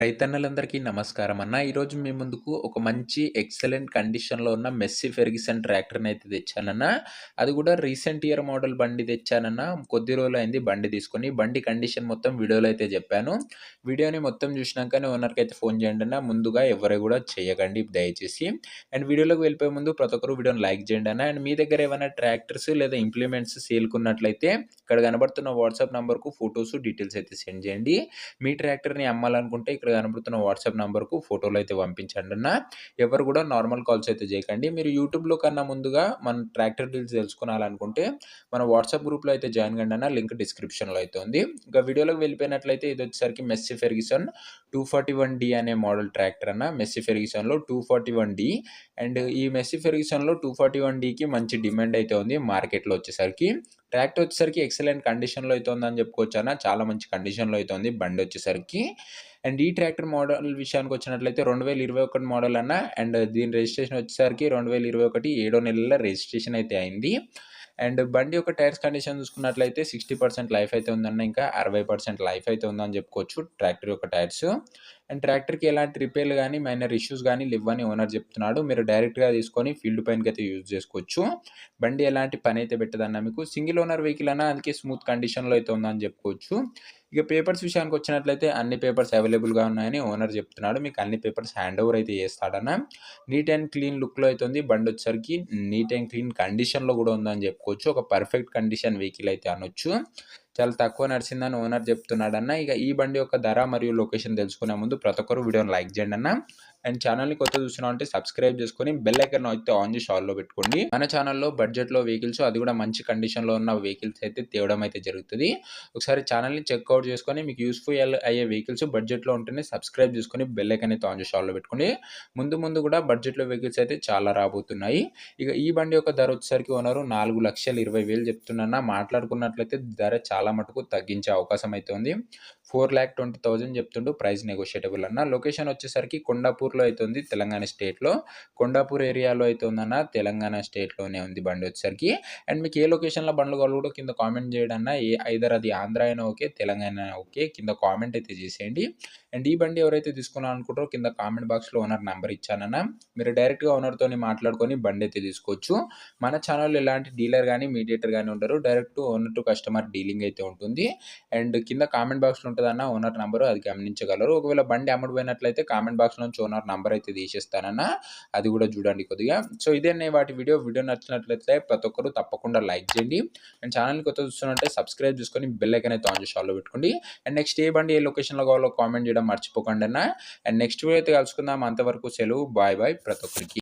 రైతన్నలందరికీ నమస్కారం అన్న. ఈరోజు మీ ముందుకు ఒక మంచి ఎక్సలెంట్ కండిషన్‌లో ఉన్న మెస్సీ ఫెర్గ్యూసన్ ట్రాక్టర్‌నైతే తెచ్చానన్న. అది కూడా రీసెంట్ ఇయర్ మోడల్ బండి తెచ్చానన్న. కొద్ది రోజులైంది బండి తీసుకొని. బండి కండిషన్ మొత్తం వీడియోలో అయితే చెప్పాను. వీడియోని మొత్తం చూసినాకనే ఓనర్‌కైతే ఫోన్ చేయండన్న. ముందుగా ఎవ్వరు కూడా చేయకండి దయచేసి. అండ్ వీడియోలోకి వెళ్ళిపోయే ముందు ప్రతి ఒక్కరు వీడియోని లైక్ చేయండన్న. అండ్ మీ దగ్గర ఏమైనా ట్రాక్టర్స్ లేదా ఇంప్లిమెంట్స్ సేల్‌కున్నట్లయితే ఇక్కడ కనబడుతున్న వాట్సాప్ నంబర్‌కు ఫోటోస్, డీటెయిల్స్ అయితే సెండ్ చేయండి. మీ ట్రాక్టర్‌ని అమ్మాలనుకుంటే ఇక్కడ కనబడుతున్న వాట్సాప్ నంబర్‌కు ఫోటోలు అయితే పంపించండన్న. ఎవరు కూడా నార్మల్ కాల్స్ అయితే చేయకండి. మీరు యూట్యూబ్‌లో కన్నా ముందుగా మన ట్రాక్టర్ డీల్స్ తెలుసుకోవాలనుకుంటే మన వాట్సాప్ గ్రూప్‌లో అయితే జాయిన్ కండి అన్న. లింక్ డిస్క్రిప్షన్‌లో అయితే ఉంది. ఇంకా వీడియోలోకి వెళ్ళిపోయినట్లయితే ఇది వచ్చేసరికి మెస్సీ ఫెర్గ్యూసన్ 241డి అనే మోడల్ ట్రాక్టర్ అన్న. మెస్సీ ఫెర్గ్యూసన్‌లో 241డి అండ్ ఈ మెస్సీ ఫెర్గ్యూసన్‌లో 241డికి మంచి డిమాండ్ అయితే ఉంది మార్కెట్‌లో వచ్చేసరికి. ట్రాక్టర్ వచ్చేసరికి ఎక్సలెంట్ కండిషన్‌లో అయితే ఉందని చెప్పుకోవచ్చు అన్న. చాలా మంచి కండిషన్‌లో అయితే ఉంది బండి వచ్చేసరికి. అండ్ ఈ ట్రాక్టర్ మోడల్ విషయానికొచ్చినట్లయితే 2021 మోడల్ అన్న. అండ్ దీని రిజిస్ట్రేషన్ వచ్చేసరికి 2021 ఏడో నెలలో రిజిస్ట్రేషన్ అయితే అయింది. అండ్ బండి యొక్క టైర్స్ కండిషన్ చూసుకున్నట్లయితే 60% లైఫ్ అయితే ఉందన్న. ఇంకా 60% లైఫ్ అయితే ఉందని చెప్పుకోవచ్చు ట్రాక్టర్ యొక్క టైర్స్. అండ్ ట్రాక్టర్‌కి ఎలాంటి రిపేర్లు గానీ, మైనర్ ఇష్యూస్ గానీ లెవ్వని ఓనర్ చెప్తున్నాడు. మీరు డైరెక్ట్‌గా తీసుకొని ఫీల్డ్ పైనకైతే యూజ్ చేసుకోవచ్చు. బండి ఎలాంటి పనైతే పెట్టదన్న మీకు. సింగిల్ ఓనర్ వెహికల్ అన్న. అందుకే స్మూత్ కండిషన్‌లో అయితే ఉందని చెప్పుకోవచ్చు. ఇక పేపర్స్ విషయానికొచ్చినట్లయితే అన్ని పేపర్స్ అవైలబుల్‌గా ఉన్నాయని ఓనర్ చెప్తున్నాడు. మీకు అన్ని పేపర్స్ హ్యాండ్ ఓవర్ అయితే చేస్తాడన్న. నీట్ అండ్ క్లీన్ లుక్‌లో అయితే ఉంది. బండొచ్చేసరికి నీట్ అండ్ క్లీన్ కండిషన్‌లో కూడా ఉందని చెప్పుకోవచ్చు. ఒక పర్ఫెక్ట్ కండిషన్ వెహికల్ అయితే అనొచ్చు. చాలా తక్కువ నడిసిందని ఓనర్ చెప్తున్నాడన్న. ఇక ఈ బండి యొక్క ధర మరియు లొకేషన్ తెలుసుకునే ముందు ప్రతి ఒక్కరు వీడియోని లైక్ చేయండి అన్న. అండ్ ఛానల్‌ని కొత్తగా చూస్తున్నామంటే సబ్స్క్రైబ్ చేసుకొని బెల్ ఐకాన్ అయితే ఆన్ చేసి ఆల్‌లో పెట్టుకోండి. మన ఛానల్‌లో బడ్జెట్‌లో వెహికల్స్ అది కూడా మంచి కండిషన్‌లో ఉన్న వెహికల్స్ అయితే తేవడం అయితే జరుగుతది. ఒకసారి ఛానల్‌ని చెక్‌ఔట్ చేసుకొని మీకు యూజ్‌ఫుల్ అయ్యే వెహికల్స్ బడ్జెట్‌లో ఉంటేనే సబ్స్క్రైబ్ చేసుకొని బెల్ ఐకాన్ అయితే ఆన్ చేసి ఆల్‌లో పెట్టుకోండి. ముందు ముందు కూడా బడ్జెట్‌లో వెహికల్స్ అయితే చాలా రాబోతున్నాయి. ఇక ఈ బండి యొక్క ధర వచ్చేసరికి ఓనరు 4,20,000 చెప్తున్నా. మాట్లాడుకున్నట్లయితే ధర చాలా మటుకు తగ్గించే అవకాశం అయితే ఉంది. 4,20,000 చెప్తుండు. ప్రైస్ నెగోషియేటబుల్ అన్న. లొకేషన్ వచ్చేసరికి కొండాపూర్‌లో అయితే ఉంది తెలంగాణ స్టేట్‌లో. కొండాపూర్ ఏరియాలో అయితే ఉందన్న. తెలంగాణ స్టేట్‌లోనే ఉంది బండి వచ్చేసరికి. అండ్ మీకు ఏ లొకేషన్‌లో బండ్లు కావాలో కూడా కింద కామెంట్ చేయండి అన్న. ఐదర్ అది ఆంధ్ర అయినా ఓకే, తెలంగాణ అయినా ఓకే. కింద కామెంట్ అయితే చేసేయండి. అండ్ ఈ బండి ఎవరైతే తీసుకోవాలనుకుంటారో కింద కామెంట్ బాక్స్‌లో ఓనర్ నంబర్ ఇచ్చానన్న. మీరు డైరెక్ట్‌గా ఓనర్‌తోని మాట్లాడుకొని బండి అయితే తీసుకోవచ్చు. మన ఛానల్‌లో ఎలాంటి డీలర్ గానీ, మీడియేటర్ గానీ ఉండరు. Direct owner to customer dealing అయితే ఉంటుంది. అండ్ కింద కామెంట్ బాక్స్‌లో ఉంటదన్న ఓనర్ నంబరు. అది గమనించగలరు. ఒకవేళ బండి అమ్ముడుపోయినట్లయితే కామెంట్ బాక్స్ నుంచి ఓనర్ నంబర్ అయితే తీసేస్తానన్న. అది కూడా చూడండి కొద్దిగా. సో ఇదేనే వాటి వీడియో. వీడియో నచ్చినట్లయితే ప్రతి ఒక్కరు తప్పకుండా లైక్ చేయండి. అండ్ ఛానల్‌ని కొత్తగా చూస్తున్నట్టే సబ్స్క్రైబ్ చేసుకొని బెల్ ఐకాన్ అయితే ఆన్ చేసి ఆల్‌లో పెట్టుకోండి. అండ్ నెక్స్ట్ ఏ బండి ఏ లొకేషన్‌లో కావాలో కామెంట్ చేయడం మర్చిపోకండి అన్న. అండ్ నెక్స్ట్ వీడియో అయితే కలుసుకుందాం. అంతవరకు సెలవు. బాయ్ బాయ్ ప్రతి ఒక్కరికి.